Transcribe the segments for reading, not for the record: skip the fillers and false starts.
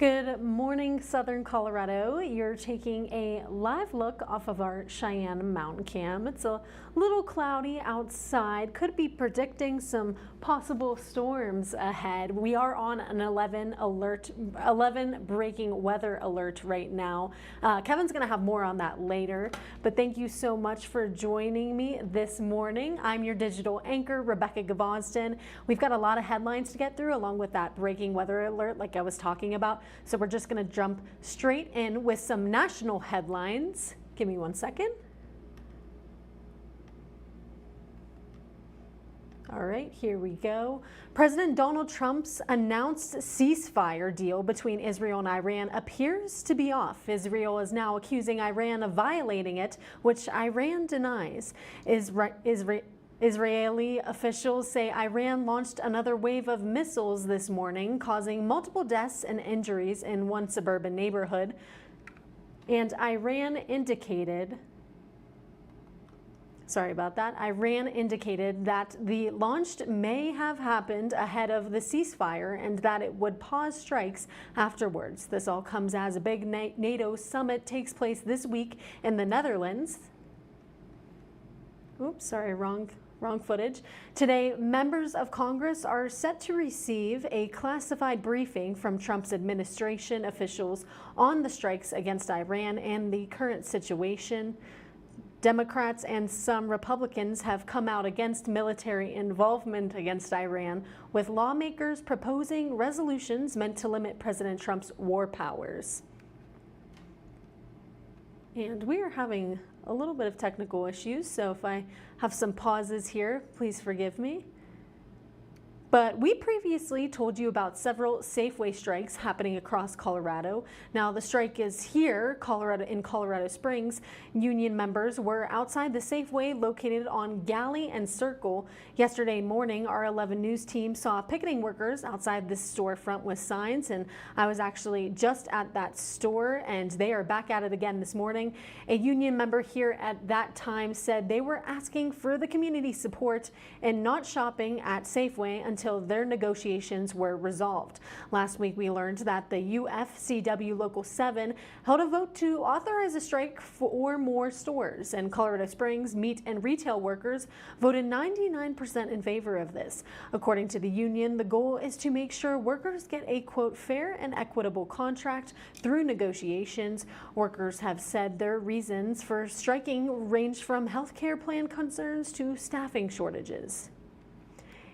Good morning, Southern Colorado. You're taking a live look off of our Cheyenne mountain cam. It's a little cloudy outside. Could be predicting some possible storms ahead. We are on an 11 breaking weather alert right now. Kevin's going to have more on that later, but thank you so much for joining me this morning. I'm your digital anchor, Rebecca Gavosden. We've got a lot of headlines to get through along with that breaking weather alert like I was talking about. So we're just going to jump straight in with some national headlines. Give me 1 second. All right, here we go. President Donald Trump's announced ceasefire deal between Israel and Iran appears to be off. Israel is now accusing Iran of violating it, which Iran denies. Israeli officials say Iran launched another wave of missiles this morning, causing multiple deaths and injuries in one suburban neighborhood. And Iran indicated that the launch may have happened ahead of the ceasefire and that it would pause strikes afterwards. This all comes as a big NATO summit takes place this week in the Netherlands. Oops, sorry, wrong footage. Today, members of Congress are set to receive a classified briefing from Trump's administration officials on the strikes against Iran and the current situation. Democrats and some Republicans have come out against military involvement against Iran, with lawmakers proposing resolutions meant to limit President Trump's war powers. And we are having a little bit of technical issues, so if I have some pauses here, please forgive me. But we previously told you about several Safeway strikes happening across Colorado. Now the strike is here, in Colorado Springs. Union members were outside the Safeway located on Galley and Circle. Yesterday morning, our 11 News team saw picketing workers outside the storefront with signs, and I was actually just at that store, and they are back at it again this morning. A union member here at that time said they were asking for the community support and not shopping at Safeway until their negotiations were resolved. Last week, we learned that the UFCW Local 7 held a vote to authorize a strike for more stores, and Colorado Springs meat and retail workers voted 99% in favor of this. According to the union, the goal is to make sure workers get a, quote, fair and equitable contract through negotiations. Workers have said their reasons for striking range from health care plan concerns to staffing shortages.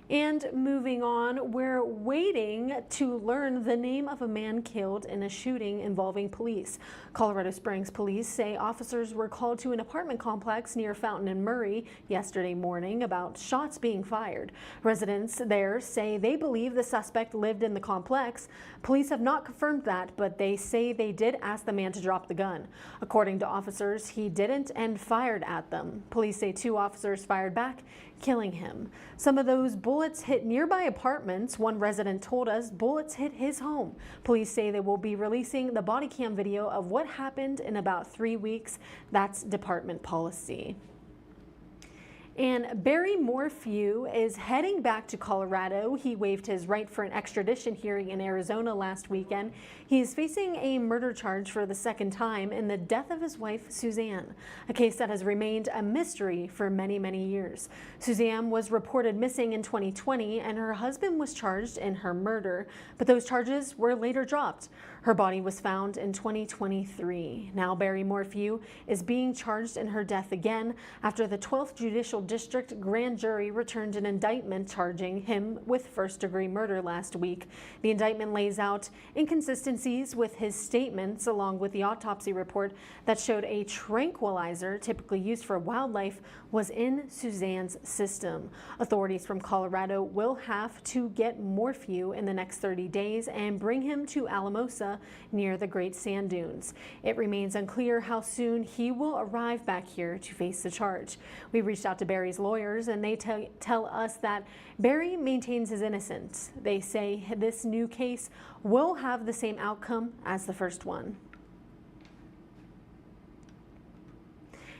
And moving on, we're waiting to learn the name of a man killed in a shooting involving police. Colorado Springs police say officers were called to an apartment complex near Fountain and Murray yesterday morning about shots being fired. Residents there say they believe the suspect lived in the complex. Police have not confirmed that, but they say they did ask the man to drop the gun. According to officers, he didn't and fired at them. Police say 2 officers fired back, killing him. Some of those bullets hit nearby apartments. One resident told us bullets hit his home. Police say they will be releasing the body cam video of what happened in about 3 weeks. That's department policy. And Barry Morphew is heading back to Colorado. He waived his right for an extradition hearing in Arizona last weekend. He is facing a murder charge for the second time in the death of his wife, Suzanne, a case that has remained a mystery for many, many years. Suzanne was reported missing in 2020, and her husband was charged in her murder, but those charges were later dropped. Her body was found in 2023. Now Barry Morphew is being charged in her death again after the 12th Judicial District grand jury returned an indictment charging him with first-degree murder last week. The indictment lays out inconsistencies with his statements along with the autopsy report that showed a tranquilizer typically used for wildlife was in Suzanne's system. Authorities from Colorado will have to get Morphew in the next 30 days and bring him to Alamosa near the Great Sand Dunes. It remains unclear how soon he will arrive back here to face the charge. We reached out to Barry's lawyers, and they tell us that Barry maintains his innocence. They say this new case will have the same outcome as the first one.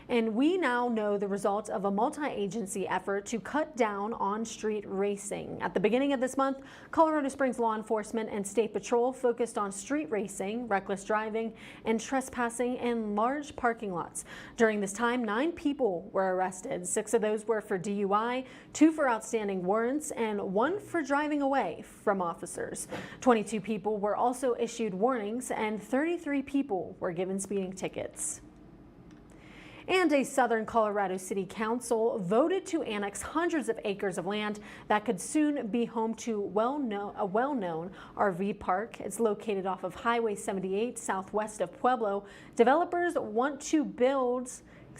And we now know the results of a multi-agency effort to cut down on-street racing. At the beginning of this month, Colorado Springs law enforcement and state patrol focused on street racing, reckless driving, and trespassing in large parking lots. During this time, 9 people were arrested. 6 of those were for DUI, 2 for outstanding warrants, and 1 for driving away from officers. 22 people were also issued warnings, and 33 people were given speeding tickets. And a Southern Colorado City Council voted to annex hundreds of acres of land that could soon be home to a well-known RV park. It's located off of Highway 78 southwest of Pueblo. Developers want to build a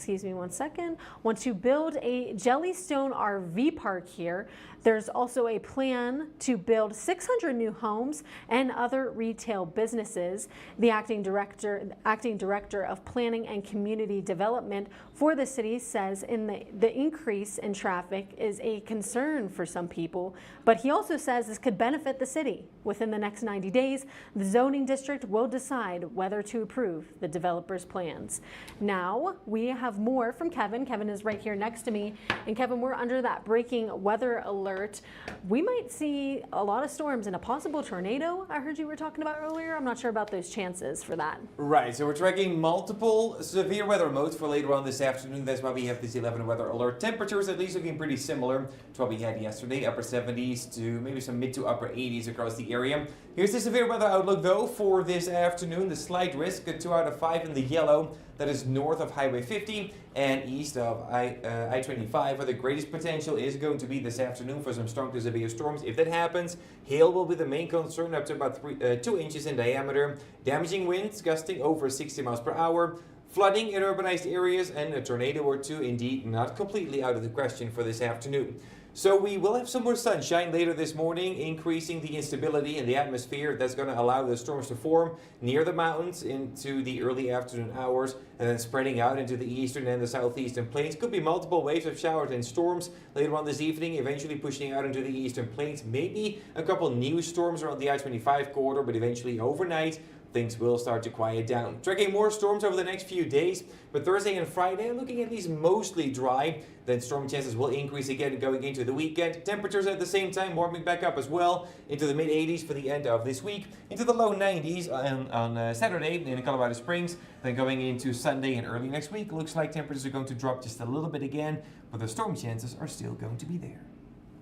Jellystone RV park here. There's also a plan to build 600 new homes and other retail businesses. The acting director of Planning and Community Development for the city says the increase in traffic is a concern for some people, but he also says this could benefit the city. Within the next 90 days, the zoning district will decide whether to approve the developer's plans. Now we have more from Kevin. Kevin is right here next to me. And Kevin, we're under that breaking weather alert. We might see a lot of storms and a possible tornado I heard you were talking about earlier. I'm not sure about those chances for that. Right, so we're tracking multiple severe weather modes for later on this afternoon. That's why we have this 11 weather alert. Temperatures at least looking pretty similar to what we had yesterday, upper 70s to maybe some mid to upper 80s across the area. Here's the severe weather outlook though for this afternoon. The slight risk, 2 out of 5 in the yellow. That is north of Highway 50 and east of I-25, where the greatest potential is going to be this afternoon for some strong to severe storms. If that happens, hail will be the main concern, up to about 2 inches in diameter. Damaging winds gusting over 60 miles per hour. Flooding in urbanized areas and a tornado or 2 indeed not completely out of the question for this afternoon. So we will have some more sunshine later this morning, increasing the instability in the atmosphere. That's going to allow the storms to form near the mountains into the early afternoon hours and then spreading out into the eastern and the southeastern plains. Could be multiple waves of showers and storms later on this evening, eventually pushing out into the eastern plains. Maybe a couple new storms around the I-25 corridor, but eventually overnight things will start to quiet down. Tracking more storms over the next few days, but Thursday and Friday looking at least mostly dry. Then storm chances will increase again going into the weekend. Temperatures at the same time warming back up as well into the mid 80s for the end of this week, into the low 90s on Saturday in Colorado Springs. Then going into Sunday and early next week, looks like temperatures are going to drop just a little bit again, but the storm chances are still going to be there.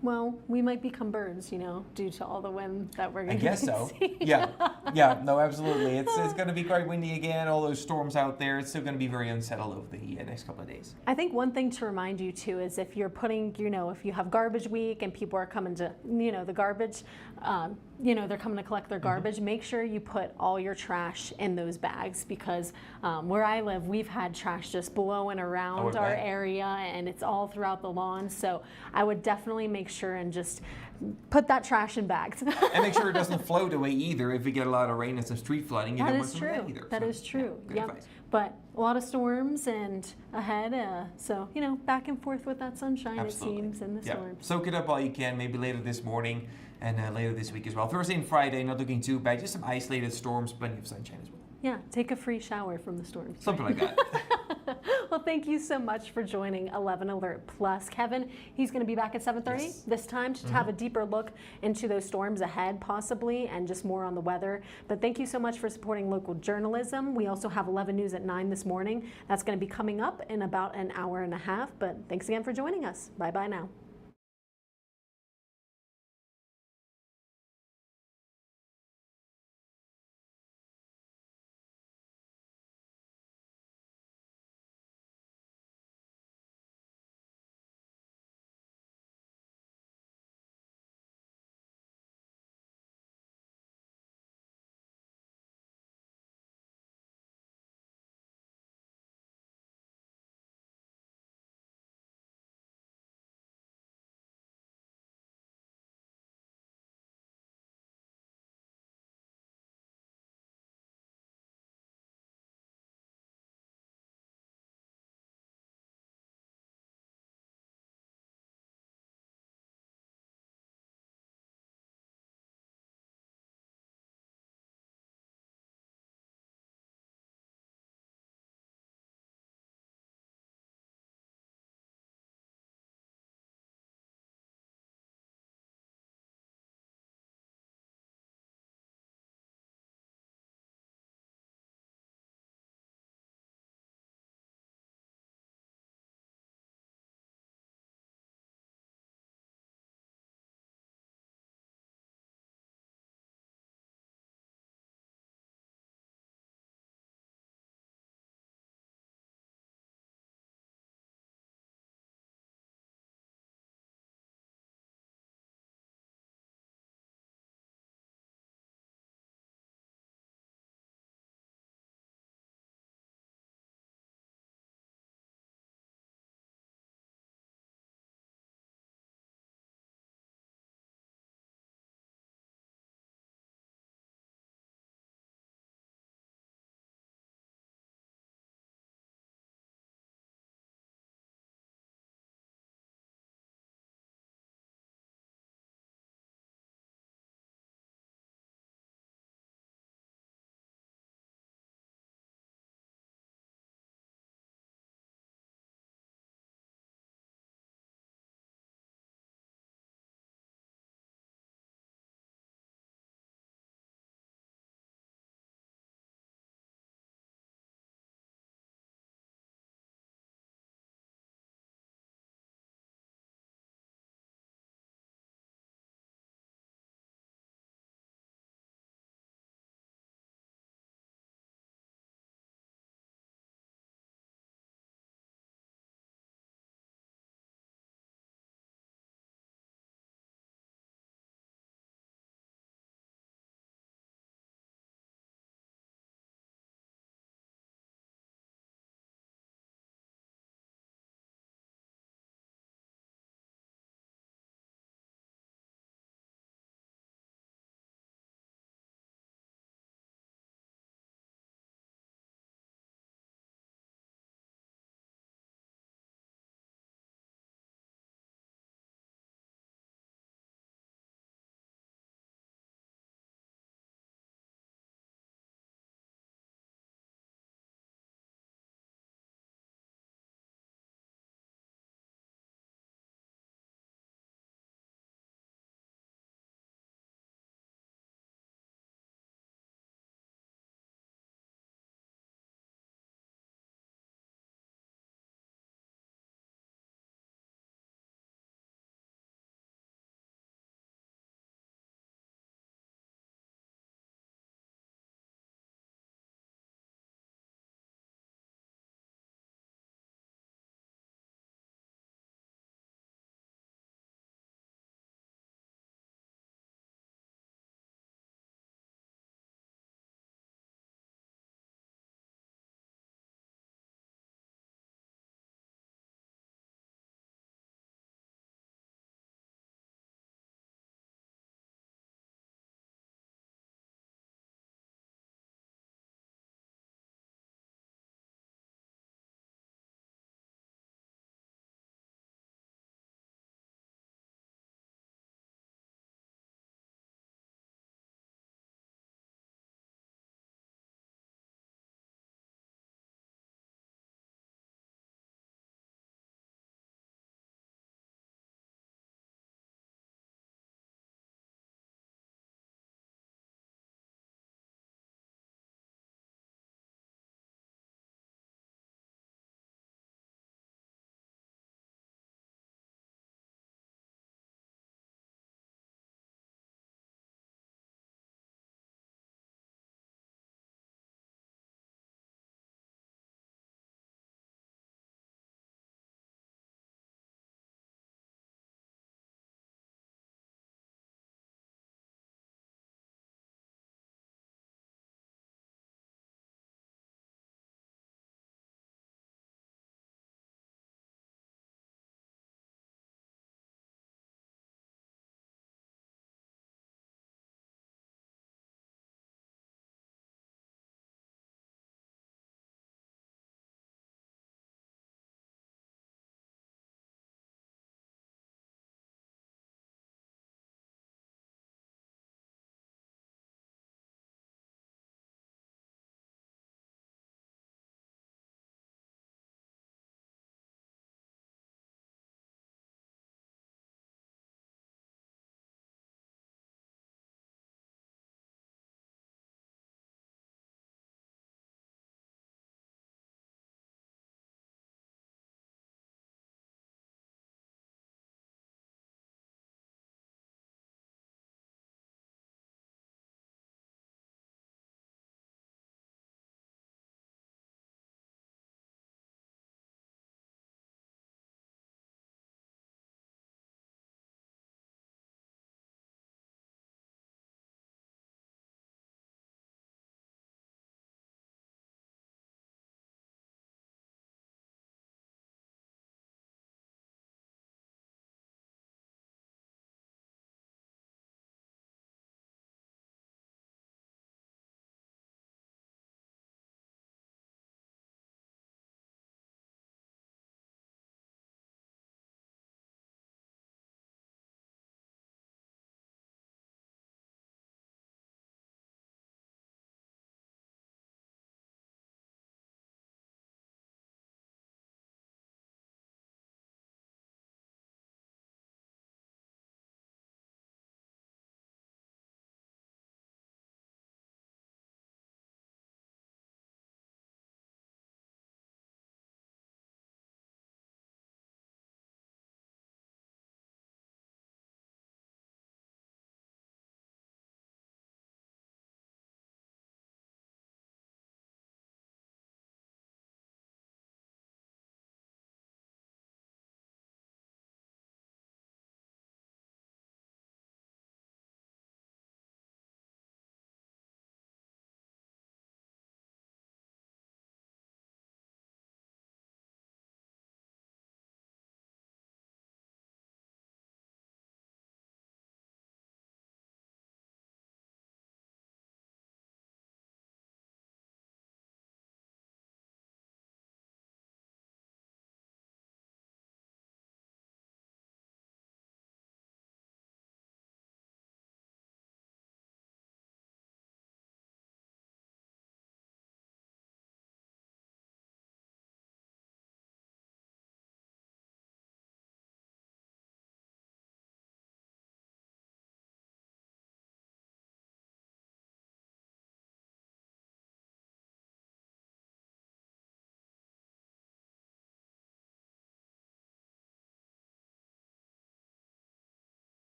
Well, we might become birds, due to all the wind that we're going to I guess so. Yeah, no, absolutely. It's going to be quite windy again, all those storms out there. It's still going to be very unsettled over the next couple of days. I think one thing to remind you too is if you're putting, if you have garbage week and people are coming to, the garbage, they're coming to collect their garbage, make sure you put all your trash in those bags, because where I live, we've had trash just blowing around our area and it's all throughout the lawn. So I would definitely make sure and just put that trash in bags. And make sure it doesn't float away either. If we get a lot of rain and some street flooding, you don't want some of that either. That is true. Yeah, but a lot of storms and ahead, so back and forth with that sunshine. Absolutely. It seems, in the storms. Soak it up all you can, maybe later this morning and later this week as well. Thursday and Friday, not looking too bad, just some isolated storms, plenty of sunshine as well. Yeah, take a free shower from the storms. Something like that. Well, thank you so much for joining 11 Alert Plus. Kevin, he's going to be back at 7:30 this time to have a deeper look into those storms ahead, possibly, and just more on the weather. But thank you so much for supporting local journalism. We also have 11 News at 9 this morning. That's going to be coming up in about an hour and a half. But thanks again for joining us. Bye-bye now.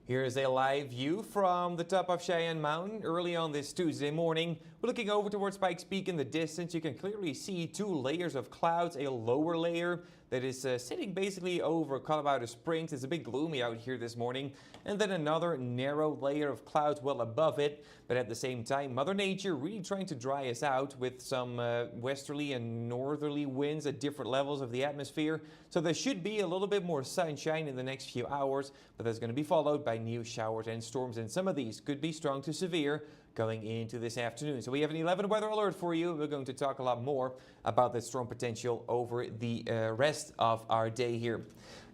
Here's a live view from the top of Cheyenne Mountain early on this Tuesday morning. We're looking over towards Pikes Peak in the distance. You can clearly see two layers of clouds, a lower layer that is sitting basically over Colorado Springs. It's a bit gloomy out here this morning. And then another narrow layer of clouds well above it. But at the same time, Mother Nature really trying to dry us out with some westerly and northerly winds at different levels of the atmosphere. So there should be a little bit more sunshine in the next few hours, but that's going to be followed by new showers and storms, and some of these could be strong to severe going into this afternoon. So we have an 11 weather alert for you. We're going to talk a lot more about that storm potential over the rest of our day here.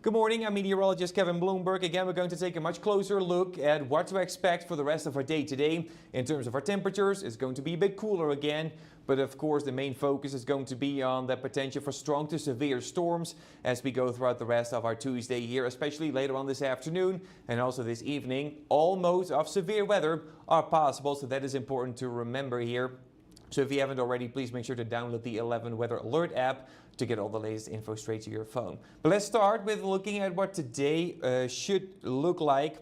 Good morning, I'm meteorologist Kevin Bloomberg. Again, we're going to take a much closer look at what to expect for the rest of our day today. In terms of our temperatures, it's going to be a bit cooler again. But of course, the main focus is going to be on the potential for strong to severe storms as we go throughout the rest of our Tuesday here, especially later on this afternoon and also this evening. All modes of severe weather are possible, so that is important to remember here. So if you haven't already, please make sure to download the 11 Weather Alert app to get all the latest info straight to your phone. But let's start with looking at what today should look like.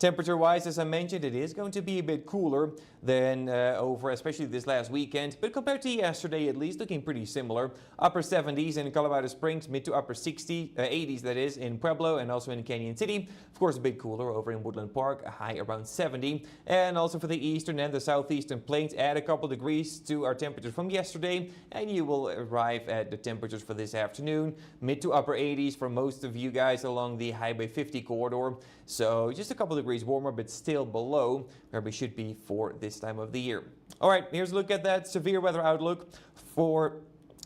Temperature-wise, as I mentioned, it is going to be a bit cooler than over especially this last weekend. But compared to yesterday, at least, looking pretty similar. Upper 70s in Colorado Springs, mid to upper 80s, that is, in Pueblo and also in Canyon City. Of course, a bit cooler over in Woodland Park, a high around 70. And also for the eastern and the southeastern plains, add a couple degrees to our temperatures from yesterday. And you will arrive at the temperatures for this afternoon. Mid to upper 80s for most of you guys along the Highway 50 corridor. So just a couple degrees warmer, but still below where we should be for this time of the year. All right, here's a look at that severe weather outlook for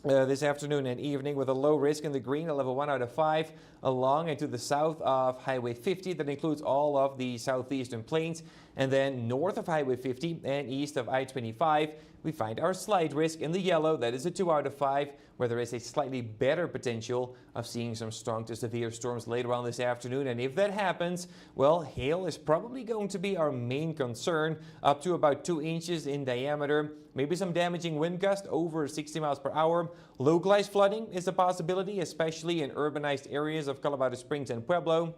this afternoon and evening, with a low risk in the green, a level 1 out of 5, along and to the south of Highway 50. That includes all of the southeastern plains. And then north of Highway 50 and east of I-25, we find our slight risk in the yellow. That is a 2 out of 5, where there is a slightly better potential of seeing some strong to severe storms later on this afternoon. And if that happens, well, hail is probably going to be our main concern, up to about 2 inches in diameter. Maybe some damaging wind gust over 60 miles per hour. Localized flooding is a possibility, especially in urbanized areas of Colorado Springs and Pueblo.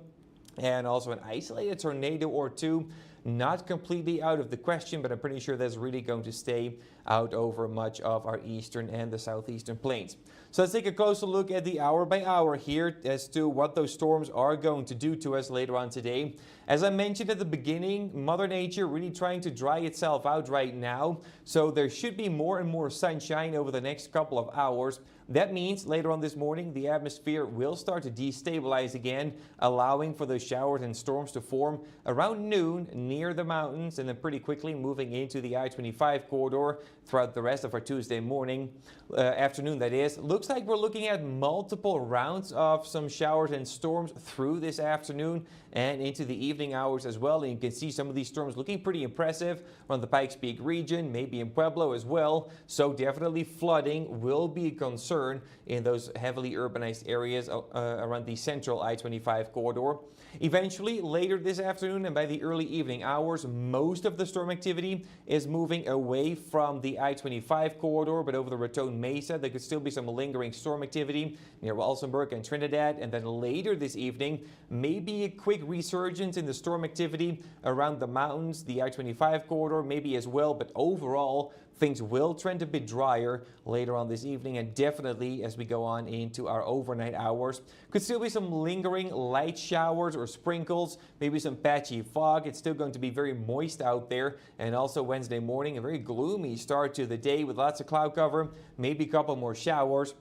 And also an isolated tornado or two. Not completely out of the question, but I'm pretty sure that's really going to stay out over much of our eastern and the southeastern plains. So let's take a closer look at the hour by hour here as to what those storms are going to do to us later on today. As I mentioned at the beginning, Mother Nature really trying to dry itself out right now. So there should be more and more sunshine over the next couple of hours. That means later on this morning, the atmosphere will start to destabilize again, allowing for those showers and storms to form around noon near the mountains, and then pretty quickly moving into the I-25 corridor throughout the rest of our Tuesday morning, afternoon that is. Looks like we're looking at multiple rounds of some showers and storms through this afternoon and into the evening hours as well. And you can see some of these storms looking pretty impressive around the Pikes Peak region, maybe in Pueblo as well. So definitely flooding will be a concern in those heavily urbanized areas around the central I-25 corridor. Eventually, later this afternoon and by the early evening hours, most of the storm activity is moving away from the I-25 corridor, but over the Raton Mesa, there could still be some lingering storm activity near Walsenburg and Trinidad. And then later this evening, maybe a quick resurgence in the storm activity around the mountains, the I-25 corridor, maybe as well. But overall, things will trend a bit drier later on this evening, and definitely as we go on into our overnight hours. Could still be some lingering light showers or sprinkles, maybe some patchy fog. It's still going to be very moist out there. And also Wednesday morning, a very gloomy start to the day with lots of cloud cover, maybe a couple more showers.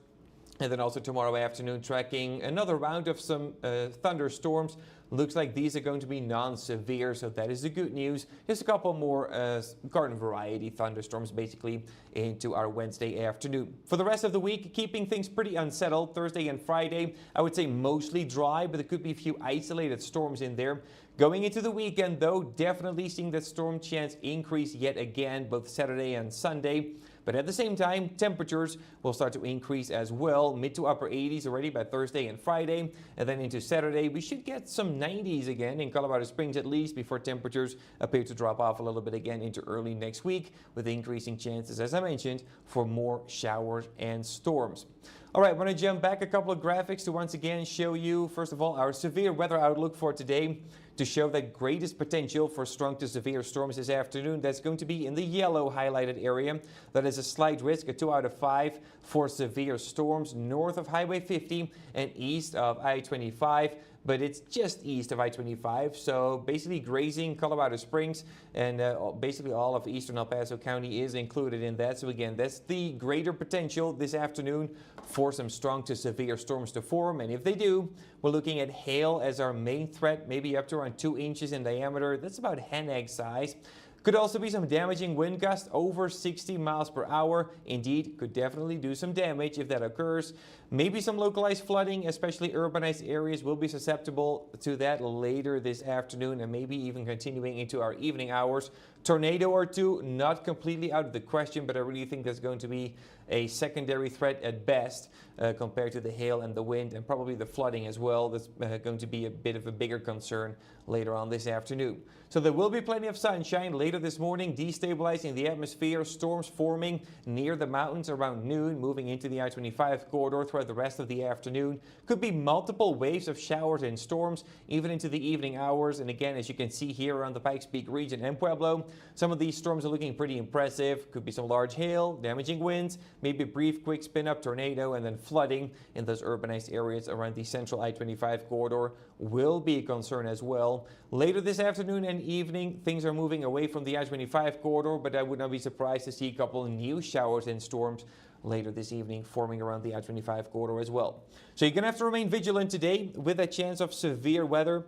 And then also tomorrow afternoon, tracking another round of some thunderstorms. Looks like these are going to be non-severe, so that is the good news. Just a couple more garden variety thunderstorms basically into our Wednesday afternoon. For the rest of the week, keeping things pretty unsettled. Thursday and Friday, I would say mostly dry, but there could be a few isolated storms in there. Going into the weekend, though, definitely seeing that storm chance increase yet again, both Saturday and Sunday. But at the same time, temperatures will start to increase as well. Mid to upper 80s already by Thursday and Friday. And then into Saturday, we should get some 90s again in Colorado Springs at least, before temperatures appear to drop off a little bit again into early next week, with increasing chances, as I mentioned, for more showers and storms. All right, I want to jump back a couple of graphics to once again show you, first of all, our severe weather outlook for today. to show the greatest potential for strong to severe storms this afternoon. That's going to be in the yellow highlighted area. That is a slight risk, a 2 out of 5 for severe storms north of Highway 50 and east of I-25. But it's just east of I-25, so basically grazing Colorado Springs and basically all of eastern El Paso County is included in that. So again, that's the greater potential this afternoon for some strong to severe storms to form. And if they do, we're looking at hail as our main threat, maybe up to around 2 inches in diameter. That's about hen egg size. Could also be some damaging wind gusts over 60 miles per hour. Indeed, could definitely do some damage if that occurs. Maybe some localized flooding, especially urbanized areas, will be susceptible to that later this afternoon and maybe even continuing into our evening hours. Tornado or two, not completely out of the question, but I really think that's going to be a secondary threat at best compared to the hail and the wind and probably the flooding as well. That's going to be a bit of a bigger concern later on this afternoon. So there will be plenty of sunshine later this morning, destabilizing the atmosphere, storms forming near the mountains around noon, moving into the I-25 corridor throughout the rest of the afternoon. Could be multiple waves of showers and storms even into the evening hours. And again, as you can see here around the Pikes Peak region and Pueblo, some of these storms are looking pretty impressive. Could be some large hail, damaging winds, maybe a brief quick spin up tornado, and then flooding in those urbanized areas around the central I-25 corridor will be a concern as well. Later this afternoon and evening, things are moving away from the I-25 corridor, but I would not be surprised to see a couple of new showers and storms later this evening forming around the I-25 corridor as well. So you're going to have to remain vigilant today with a chance of severe weather.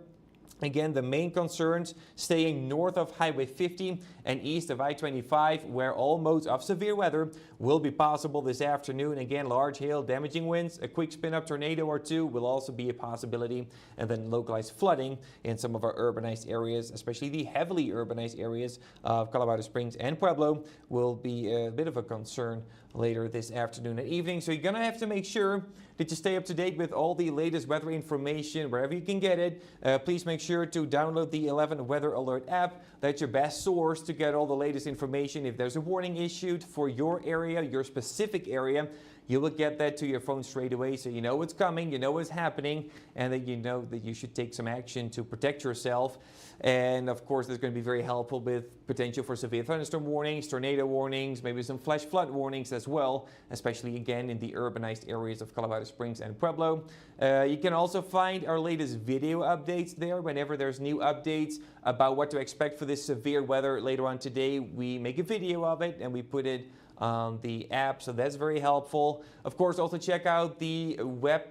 Again, the main concerns staying north of Highway 50 and east of I-25, where all modes of severe weather will be possible this afternoon. Again, large hail, damaging winds, a quick spin-up tornado or two will also be a possibility. And then localized flooding in some of our urbanized areas, especially the heavily urbanized areas of Colorado Springs and Pueblo, will be a bit of a concern later this afternoon and evening. So you're going to have to make sure that you stay up to date with all the latest weather information wherever you can get it. Please make sure to download the 11 Weather Alert app. That's your best source to get all the latest information. If there's a warning issued for your area, your specific area, you will get that to your phone straight away, so you know what's coming, you know what's happening, and that you know that you should take some action to protect yourself. And of course, that's going to be very helpful with potential for severe thunderstorm warnings, tornado warnings, maybe some flash flood warnings as well, especially again in the urbanized areas of Colorado Springs and Pueblo. You can also find our latest video updates there. Whenever there's new updates about what to expect for this severe weather later on today, we make a video of it and we put it on the app, so that's very helpful. Of course, also check out the web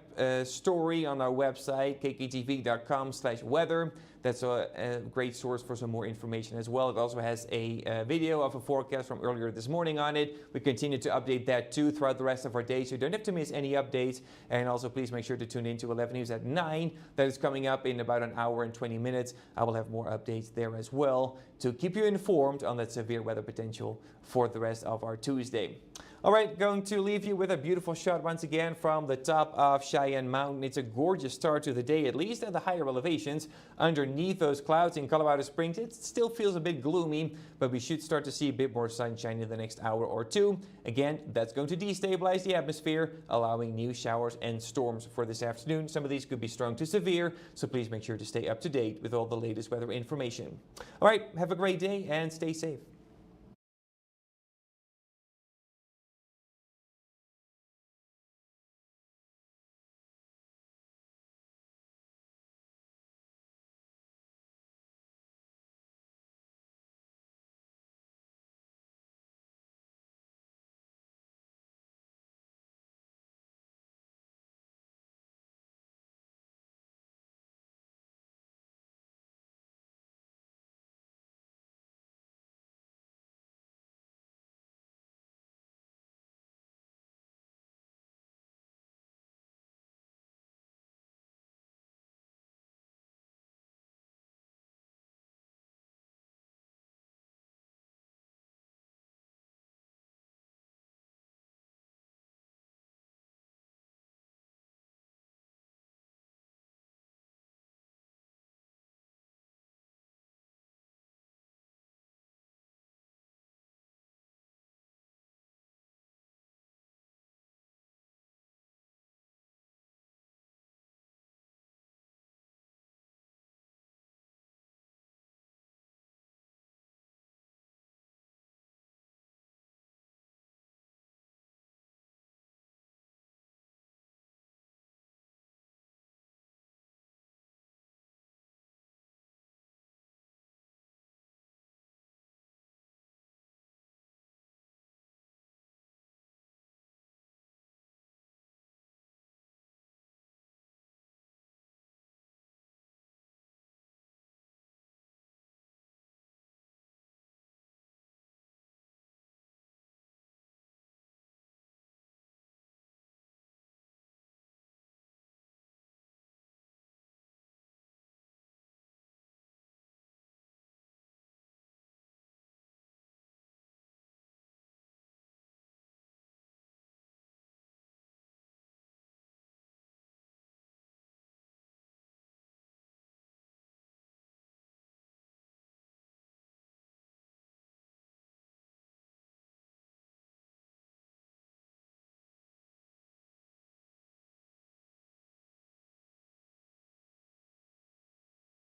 story on our website, kktv.com/weather. That's a great source for some more information as well. It also has a video of a forecast from earlier this morning on it. We continue to update that too throughout the rest of our day, so you don't have to miss any updates. And also please make sure to tune in to 11 News at 9. That is coming up in about an hour and 20 minutes. I will have more updates there as well to keep you informed on that severe weather potential for the rest of our Tuesday. All right, going to leave you with a beautiful shot once again from the top of Cheyenne Mountain. It's a gorgeous start to the day, at least at the higher elevations. Underneath those clouds in Colorado Springs, it still feels a bit gloomy, but we should start to see a bit more sunshine in the next hour or two. Again, that's going to destabilize the atmosphere, allowing new showers and storms for this afternoon. Some of these could be strong to severe, so please make sure to stay up to date with all the latest weather information. All right, have a great day and stay safe.